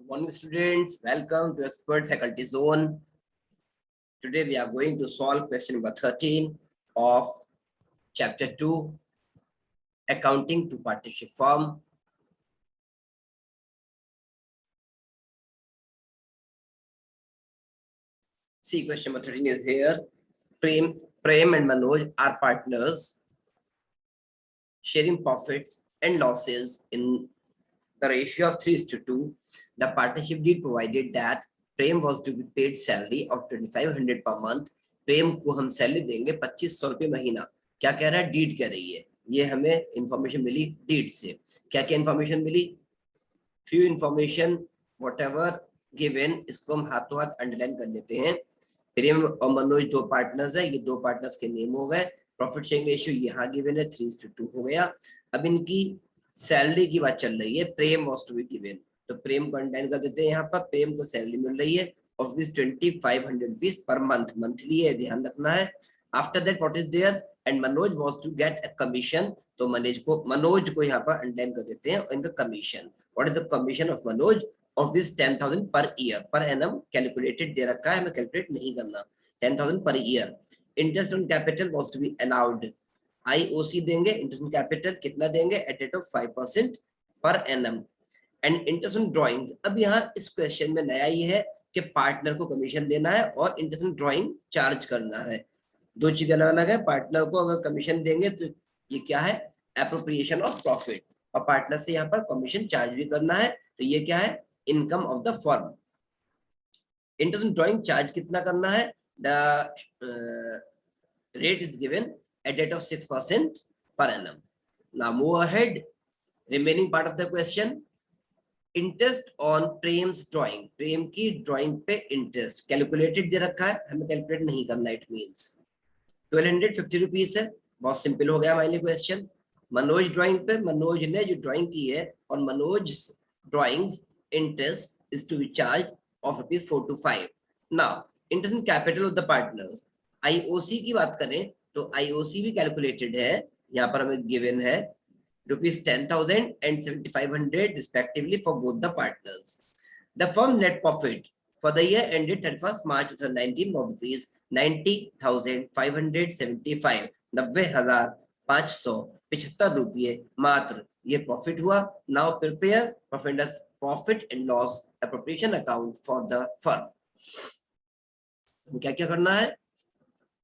Good morning, students. Welcome to Expert Faculty Zone. Today we are going to solve question number 13 of chapter 2, Accounting to Partnership Firm. See, question number 13 is here. Prem and Manoj are partners, sharing profits and losses in the ratio of 3:2. The partnership deed provided that Prem was to be paid salary of 2500 per month. प्रेम को हम salary देंगे 2500 रुपये महीना. क्या कह रहा है? Deed कह रही है. ये हमें इंफॉर्मेशन मिली डीड से. क्या क्या इंफॉर्मेशन मिली? फ्यू इंफॉर्मेशन व्हाटएवर गिवन, इसको हम हाथों हाथ अंडरलाइन कर लेते हैं. प्रेम और मनोज दो पार्टनर्स है. ये दो पार्टनर्स के नेम हो गए. प्रॉफिट शेयरिंग रेशियो यहाँ गिवन है 3:2 हो गया. अब इनकी सैलरी की बात चल रही है. प्रेम वाज टू बी गिवन, तो प्रेम को अंडरलाइन कर देते हैं. यहाँ पर प्रेम को सैलरी मिल रही है of this 2500 rupees per month. Monthly है, ध्यान रखना है. After that what is there and Manoj was to get a commission, तो मनोज को यहाँ पर अंडरलाइन कर देते हैं. और इनका commission, what is the commission of Manoj of this 10,000 per year. Per annum calculated दे रखा है, हमें कैलकुलेट नहीं करना. 10,000 per year. Interest on capital was to be allowed. IOC देंगे. इंटरेस्ट ऑन कैपिटल कितना देंगे? At rate of 5% per annum. And interest on drawing. अब यहाँ इस क्वेश्चन में नया ये है कि पार्टनर को कमीशन देना है और इंटरेस्ट ऑन ड्राइंग चार्ज करना है. दो चीजें अलग अलग है. पार्टनर को अगर कमीशन देंगे तो ये क्या है? Appropriation of profit. और पार्टनर से यहाँ पर कमीशन चार्ज भी करना है, तो ये क्या है? Income of the firm. Interest on drawing charge कितना करना है? The rate is given at rate of 6% per annum. Now move ahead. Remaining part of the question. Interest on Prem's drawing. प्रेम की ड्राइंग पे इंटरेस्ट कैलकुलेटेड दे रखा है, हमें calculate नहीं करना. इट मींस 1250 रुपीज है. बहुत सिंपल हो गया हमारे लिए क्वेश्चन. मनोज ड्राइंग पे, मनोज ने जो ड्राइंग की है और Manoj drawings interest is to be charge of rupees 4 to 5. Now interest in capital of the partners. IOC की बात करें तो IOC भी कैलकुलेटेड है. यहाँ पर हमें गिवन है rupees 10,000 and 7,500 respectively for both the partners. The firm net profit for the year ended 31st March 2019 was rupees 90,575. 90,575 रुपये मात्र ये प्रॉफिट हुआ. Now prepare profit and loss appropriation account for the firm. क्या क्या करना है?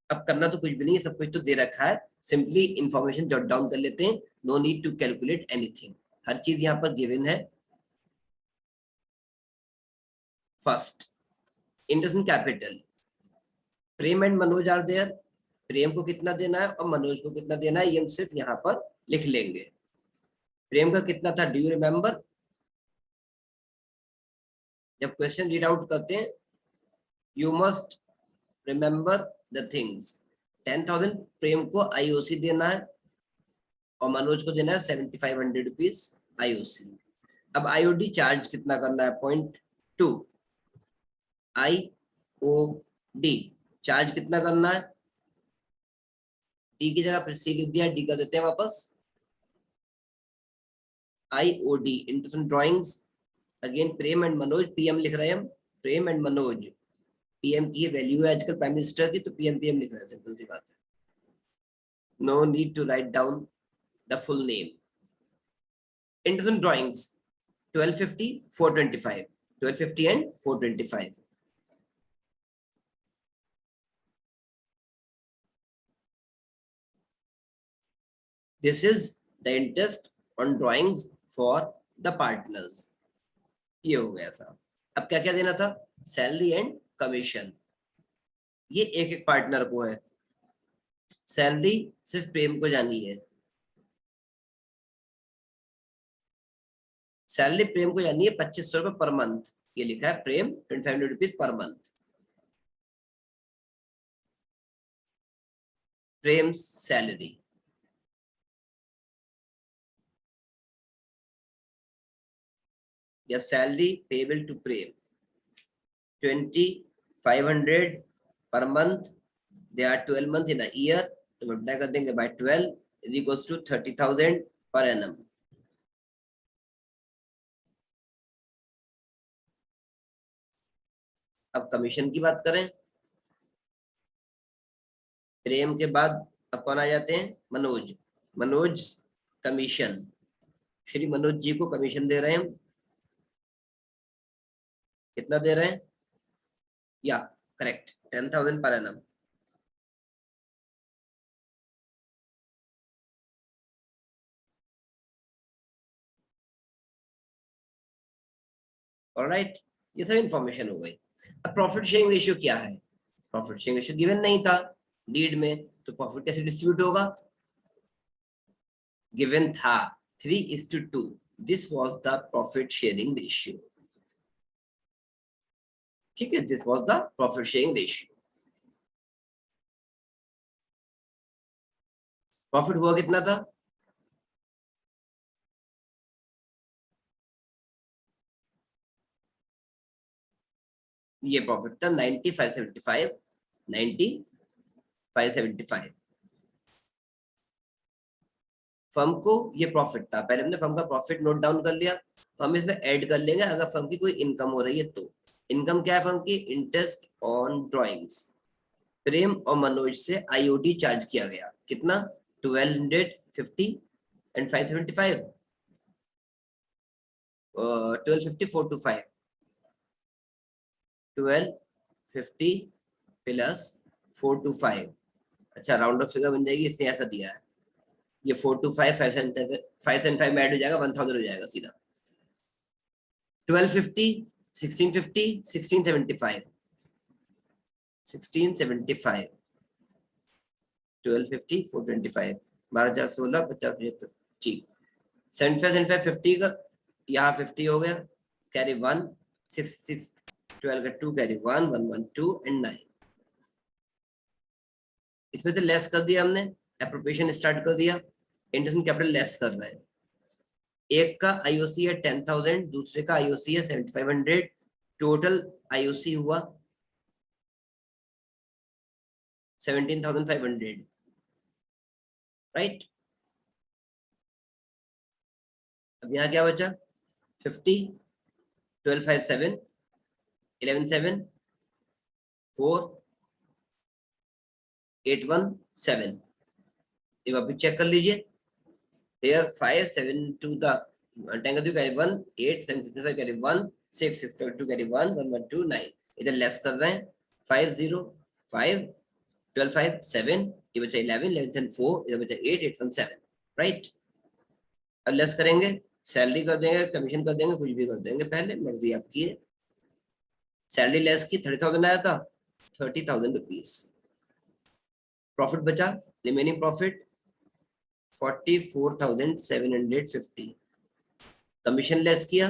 अब करना तो कुछ भी नहीं है, सब कुछ तो दे रखा है. सिंपली इंफॉर्मेशन जॉट डाउन कर लेते हैं. No need to calculate anything. हर चीज यहां पर गिवन है. First, interest in capital. Prem and Manoj are there. Prem को कितना देना है और मनोज को कितना देना है, ये हम सिर्फ यहां पर लिख लेंगे. प्रेम का कितना था? Do you remember? जब क्वेश्चन रीड आउट करते हैं you must remember the things. 10,000 प्रेम को IOC देना है और मनोज को देना है 7,500 रुपीज IOC. अब IOD चार्ज कितना करना है? 0.2. IOD चार्ज कितना करना है? D की जगह फिर C लिख दिया, D कर देते हैं वापस. IOD interest on drawings. Again Prem and Manoj, PM लिख रहे हैं हम. प्रेम एंड मनोज, PM की वैल्यू है आजकल प्राइम मिनिस्टर की, तो PM लिख रहे हैं. सिंपल सी बात है. No need to write down the full name. Interest on drawings 1250, 425. 1250 and 425. This is the interest on drawings for the partners. ये हो गया साहब. अब क्या क्या देना था? Salary and commission. ये एक एक पार्टनर को है. सैलरी सिर्फ प्रेम को जानी है. सैलरी प्रेम को जानी है 2,500 रुपए पर मंथ. ये लिखा है Prem 2,500 rupees per month. Prem salary. या salary payable to Prem 2,500 per month. There are 12 months in a year, तो मल्टीप्लाई कर देंगे by 12 is equals to 30,000 per annum. अब कमीशन की बात करें, प्रेम के बाद अब कौन आ जाते हैं, मनोज। मनोज कमीशन, श्री मनोज जी को कमीशन दे रहे हैं हम, कितना दे रहे हैं, या करेक्ट 10,000 पर एनम। ऑलराइट, ये सब इंफॉर्मेशन हो गई। अब प्रॉफिट शेयरिंग रेशियो क्या है, प्रॉफिट शेयरिंग रेशियो गिवन नहीं था लीड में, तो प्रॉफिट कैसे डिस्ट्रीब्यूट होगा, गिवन था 3:2, this was the profit sharing ratio. ठीक है, this was the profit sharing ratio. Profit हुआ कितना था, ये प्रॉफिट था 9575, 9575। फर्म को ये प्रॉफिट था, पहले हमने फर्म का प्रॉफिट नोट डाउन कर लिया, तो हम इसमें ऐड कर लेंगे अगर फर्म की कोई इनकम हो रही है तो। इनकम क्या है फर्म की, इंटरेस्ट ऑन ड्रॉइंग्स। प्रेम और मनोज से आईओडी चार्ज किया गया, कितना, 1250 एंड 575, 1250 425, 1250 प्लस 425। अच्छा, राउंड ऑफ फिगर बन जाएगी, इसने ऐसा दिया है, ये 425 575 में ऐड हो जाएगा, 1000 हो जाएगा सीधा। 1250, 1650, 1675, 1675, 1250 425, 12,16 50 ठीक। 75 75 50 का यहाँ 50 हो गया, कैरी 1 6 6 12 का 2 कैरी 1 1 1 2 एंड 9, इसमें से लेस कर दिया हमने, एप्रोप्रिएशन स्टार्ट कर दिया, इंटरेस्ट कैपिटल लेस कर रहे हैं। एक का आईओसी है 10,000, दूसरे का आईओसी है 7,500, टोटल आईओसी हुआ 17,500, राइट। अब यहाँ क्या बचा, 50, 12 5 7, 11 7, 4 8 1 7, ये वापस चेक कर लीजिए, here 5 7 2 the 10 का 2 carry 1 8 7 55 carry 1 6 6 2 carry 1 1 1 2 9, इधर लेस कर रहे हैं 5 0 5 12 5 7, ये बचा 11 11 10 4, इधर बचा 8 8 1 7, राइट। अब लेस करेंगे, सैलरी कर देंगे, कमीशन कर देंगे, कुछ भी कर देंगे, पहले मर्जी आपकी है। सैलरी लेस की 30,000 आया था, 30,000 रुपीज। प्रॉफिट बचा, रिमेनिंग प्रॉफिट 44,750। कमीशन लेस किया,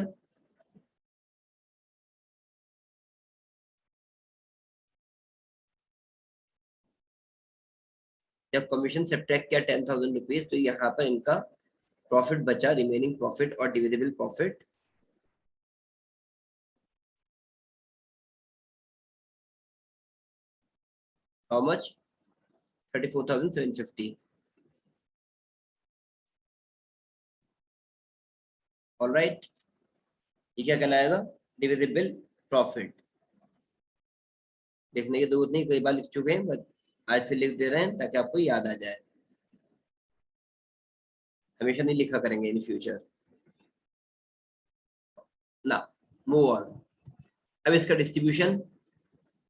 जब कमीशन सब्ट्रैक्ट किया 10,000 रुपीज, तो यहाँ पर इनका प्रॉफिट बचा, रिमेनिंग प्रॉफिट और divisible profit, how much, 34,750। Alright, ये क्या कहलाएगा, डिविजिबल प्रॉफिट। देखने की जरूरत नहीं, कई बार लिख चुके हैं, बट आज फिर लिख दे रहे हैं ताकि आपको याद आ जाए, हमेशा नहीं लिखा करेंगे इन फ्यूचर ना। मूव ऑन, अब इसका डिस्ट्रीब्यूशन,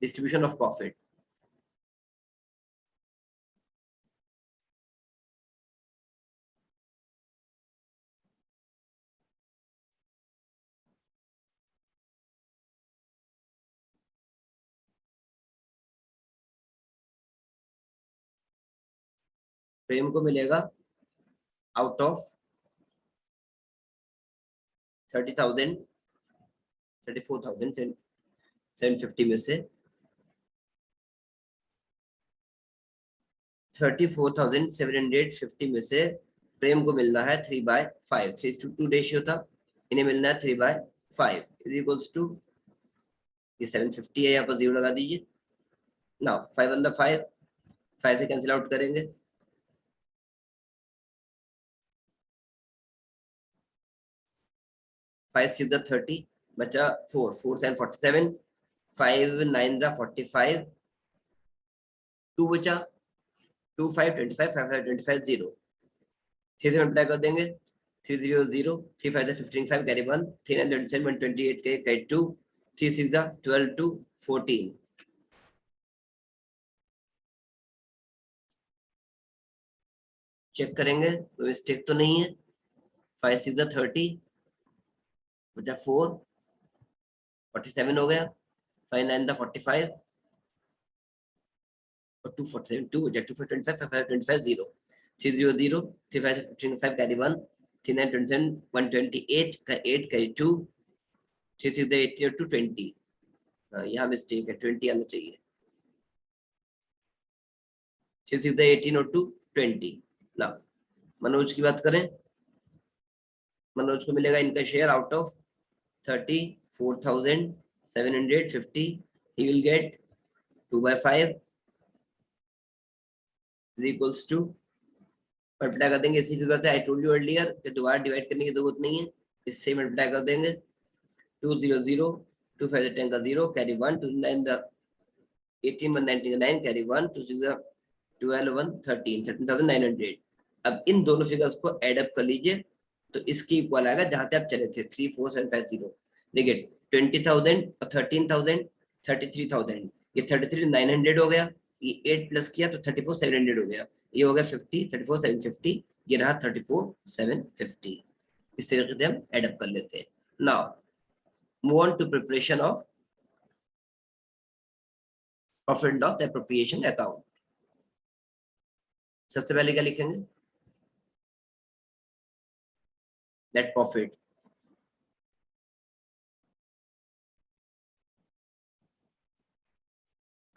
डिस्ट्रीब्यूशन ऑफ प्रॉफिट। प्रेम को मिलेगा आउट ऑफ 30,000 34,750 में से 34,750 में से प्रेम को मिलना है 3/5, 3:2 रेशियो था, इन्हें मिलना है 3/5 इज इक्वल्स टू, ये 750 है, यहाँ पर 0 लगा दीजिए ना, 5 on the 5, 5 से कैंसिल आउट करेंगे, 5 6 the 30, बचा 4 4 7 47, 5 9 दा 45, 2 बचा, 2 5 25, 5 5 25 0, 3 से मल्टीप्लाई कर देंगे, 3 0 0, 3 5 15 5 कैरी 1, 3 9 27 128 के कैरी 2, 3 6 12 2 14। चेक करेंगे कोई मिस्टेक तो नहीं है। 5 6 30 बचा 4, 47 हो गया। 5 9 45 और 2 47 2 बचा, 2 5 25 5 5 25 0, 3 0 0, 3 5 15 5 कैरी 1, 3 9 27 128 का 8 कैरी 2, 3 6 18 to 20। यहाँ मिस्टेक है, 20 आना चाहिए। 3 6 18 और 2 20। ना मनोज की बात करें, मनोज को मिलेगा इनका share out of 34,750, he will get 2/5 is equals to, multiply कर देंगे इसी फिगर से। आई टोल्ड यू अर्लियर कि दोबारा डिवाइड करने की जरूरत नहीं है, इससे मल्टीप्लाई कर देंगे। 2 0 0, 2 5 10 का 0 कैरी 1, 2 9 द 18 1 19 का 9 कैरी 1, 2 6 12 1 13 13,900। अब इन दोनों फिगर्स को एड अप कर लीजिए तो इसकी इक्वल आएगा जहां से आप चले थे, 34750। देखिए 20,000 और 13,000 33,000, ये 33,900 हो गया, ये 8 प्लस किया तो 34,700 हो गया, ये हो गया 50 34,750, ये रहा 34,750। इस तरीके से हम एड अप कर लेते हैं। Now move on to preparation of profit and loss appropriation account. सबसे पहले क्या लिखेंगे, नेट प्रॉफिट।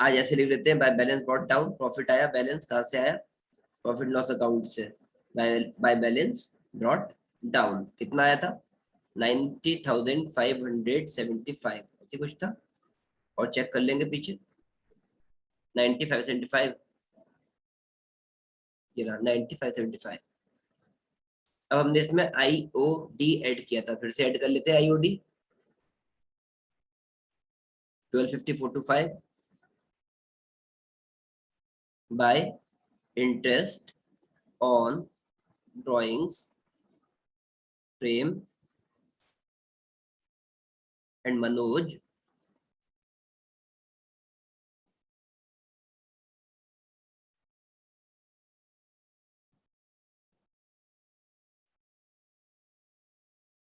आज ऐसे लिख लेते हैं, by balance brought down, profit आया, बैलेंस कहां से आया, प्रॉफिट लॉस अकाउंट से। बाय बैलेंस ब्रॉट डाउन कितना आया था, 90,575 ऐसे कुछ था, और चेक कर लेंगे पीछे 9575, ये रहा 9575। अब हमने इसमें IOD ऐड किया था, फिर से ऐड कर लेते हैं IOD 125425 bye interest on drawings Prem and Manoj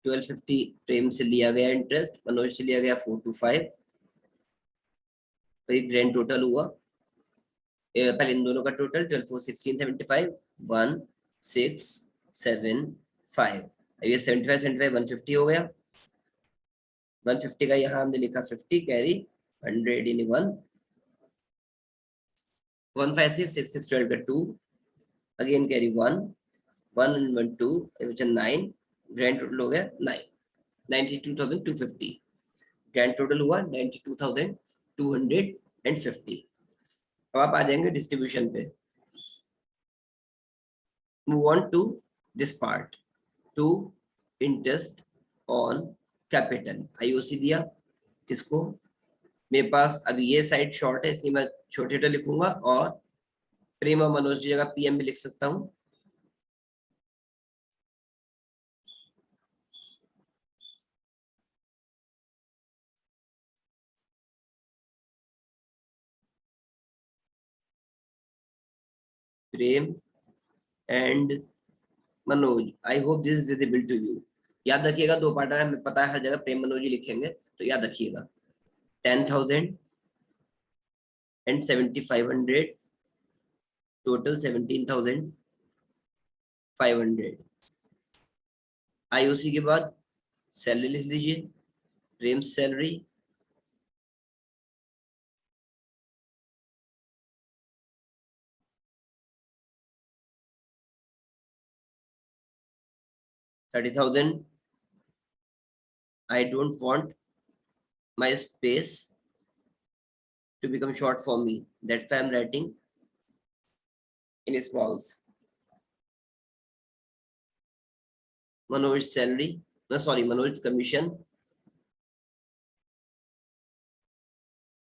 twelve 50 प्रेम से लिया गया इंटरेस्ट, मनोज से लिया गया 425, तो एक ग्रैंड टोटल हुआ। पहले इन दोनों का टोटल 12 4 16 75 1675, ये 75 75 150 हो गया। 150 का यहाँ हमने लिखा 50 कैरी 100 इन 1, 156 6 6 12 का 2 again carry 1 1 and 1 2 which is 9, grand total हो गया 9 92,250, ग्रैंड टोटल हुआ 92,250। अब आप आ जाएंगे डिस्ट्रीब्यूशन पे। Move on to this part, to interest on capital. IOC दिया किसको, मेरे पास अभी ये साइड शॉर्ट है इसलिए मैं छोटे छोटे लिखूंगा, और प्रेम और मनोज की जगह PM भी लिख सकता हूँ। Prem and Manoj, I hope this is visible to you. याद रखिएगा दो पार्ट है, पता है हर जगह प्रेम मनोज ही लिखेंगे, तो याद रखिएगा 10,000 and 7,500, टोटल 17,500। IOC के बाद सैलरी लिख लीजिए, प्रेम salary 30,000। I don't want my space to become short for me, that's why I'm writing in smalls. Manoj salary, no sorry, Manoj commission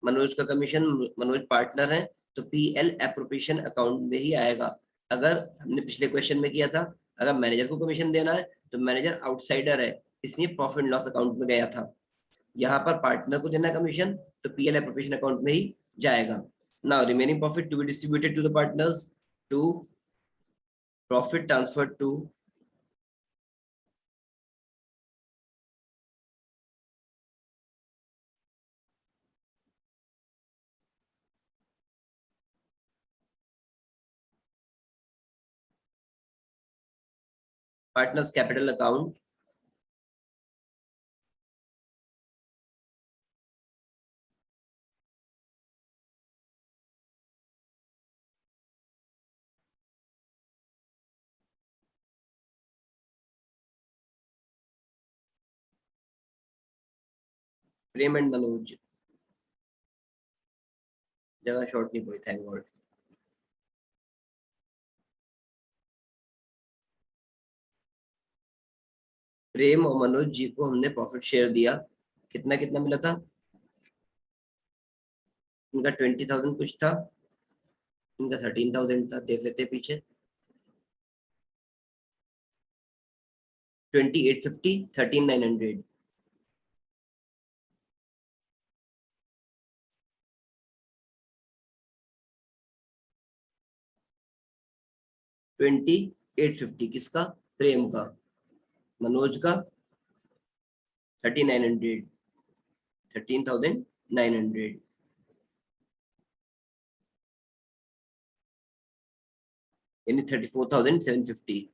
Manoj का कमीशन, मनोज पार्टनर है तो पीएल एप्रोप्रिएशन अकाउंट में ही आएगा। अगर हमने पिछले क्वेश्चन में किया था, अगर मैनेजर को कमीशन देना है तो मैनेजर आउटसाइडर है, इसलिए प्रॉफिट एंड लॉस अकाउंट में गया था। यहाँ पर पार्टनर को देना कमीशन तो पीएल एप्रोप्रिएशन अकाउंट में ही जाएगा। Now remaining profit to be distributed to the partners, to profit transfer to partners capital account, Prem and Manoj, जगह शॉर्ट नहीं पड़ी, थैंक गॉड। प्रेम और मनोज जी को हमने प्रॉफिट शेयर दिया, कितना कितना मिला था, इनका 20,000 कुछ था, इनका 13,000 था, देख लेते हैं पीछे। 2850, 13,900, 2850 किसका, प्रेम का, मनोज का 3900, 13,900, यानी 34,750।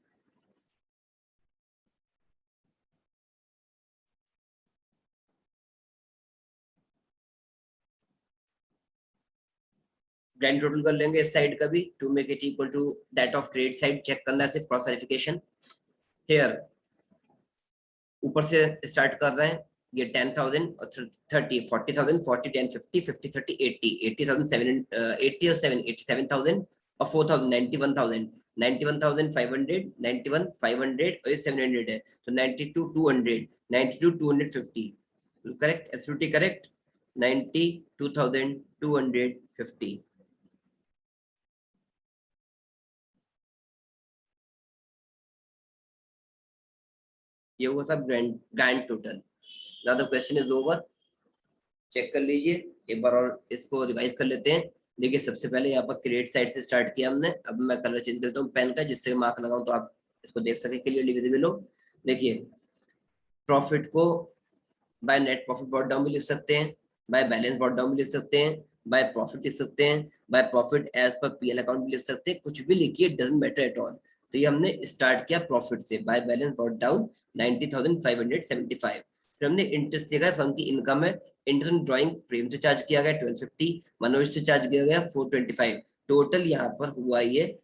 ग्रैंड टोटल कर लेंगे इस साइड का भी, to make it equal to that of credit side, check करना है सिर्फ क्रॉस वेरिफिकेशन। हियर ऊपर से स्टार्ट कर रहे हैं, ये 10,000 और 30, 40,000, 40, 10, 50, 50, 30, 80, 80,000, 80 और 7, 87,000 और 4,000, 91,000, 91,500, 91,500 और ये 700 है, तो 92,200, 92,250, करेक्ट, एब्सोल्युटली करेक्ट, 92,250। ये हुआ सब grand total. Now the question is over, check कर लीजिए एक बार और इसको रिवाइज कर लेते हैं। देखिए सबसे पहले यहाँ पर क्रिएट साइड से स्टार्ट किया हमने, अब मैं कलर चेंज करता हूँ पेन का जिससे मार्क लगाऊं तो आप इसको देख सके क्लियरली विजिबल हो। देखिए प्रॉफिट को by net profit brought down भी लिख सकते हैं, बाय बैलेंस ब्रॉट डाउन भी लिख सकते हैं, बाय प्रॉफिट लिख सकते हैं, by profit as per PL account भी लिख सकते हैं, कुछ भी लिखिए, डजंट मैटर एट ऑल। तो ये हमने स्टार्ट किया प्रॉफिट से, बाय बैलेंस ब्रॉट डाउन 90,575। फिर हमने इंटरेस्ट लिखा है, फर्म की इनकम है, इंटरेस्ट ड्राइंग प्रेम से चार्ज किया गया 1250, मनोज से चार्ज किया गया 425, टोटल यहाँ पर हुआ ये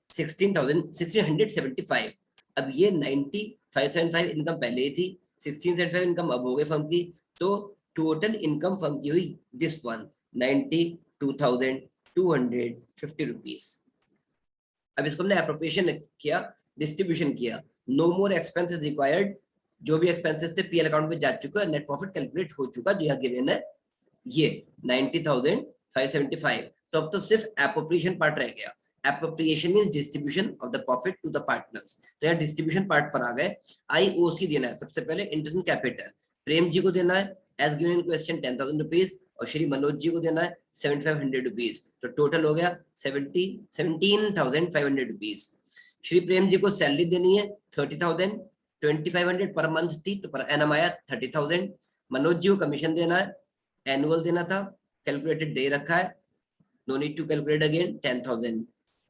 16,675। अब ये 9575 इनकम पहले ही थी, 1675 इनकम अब हो गई फर्म की, तो टोटल इनकम फर्म की हुई दिस वन 92,250 रुपीज। अब इसको हमने एप्रोप्रिएशन किया, डिस्ट्रीब्यूशन किया, नो मोर एक्सपेंसेस रिक्वायर्ड, जो भी एक्सपेंसेस थे पीएल अकाउंट में जा चुका है, नेट प्रॉफिट कैलकुलेट हो चुका जो यहाँ गिवन है ये 90,575। तो अब तो सिर्फ एप्रोप्रिएशन पार्ट रह गया। Appropriation means distribution of the profit to the partners. तो यहाँ डिस्ट्रीब्यूशन पार्ट पर आ गए। आईओसी देना है सबसे पहले, इंटरेस्ट कैपिटल प्रेम जी को देना है as given in question 10,000 rupees, और श्री मनोज जी को देना है 7,500 रुपीज, तो टोटल हो गया 17,500 रुपीज। श्री प्रेम जी को सैलरी देनी है 30,000, 2,500 पर मंथ थी तो पर एनम आया 30,000। मनोज जी को कमीशन देना है, एनुअल देना था, कैलकुलेटेड दे रखा है, no need to calculate again 10,000।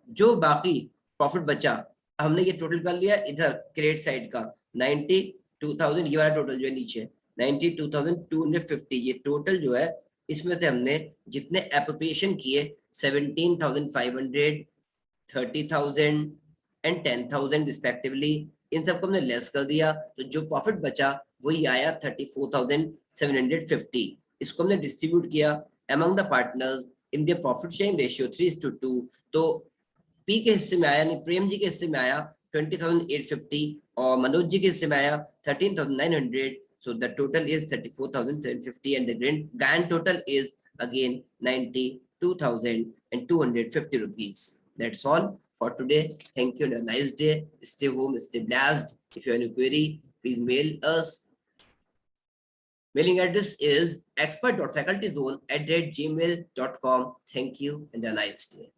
जो बाकी प्रॉफिट बचा हमने ये टोटल कर लिया इधर क्रेडिट साइड का 92,000, ये वाला टोटल जो है नीचे 92,250, ये टोटल जो है इसमें से हमने जितने एप्रोप्रिएशन किए 17,500, 30,000 एंड 10,000 रिस्पेक्टिवली, इन सबको हमने लेस कर दिया, तो जो प्रॉफिट बचा वही आया 34,750। इसको हमने डिस्ट्रीब्यूट किया among the partners in the profit sharing ratio 3:2। तो पी के हिस्से में आया, प्रेम जी के हिस्से में आया 20,850 और मनोज जी के हिस्से में आया 13,900। So the total is 34,750 and the grand total is again 92,250 rupees. That's all for today. Thank you and a nice day. Stay home, stay blessed. If you have any query, please mail us. Mailing address is expert.facultyzone@gmail.com. Thank you and a nice day.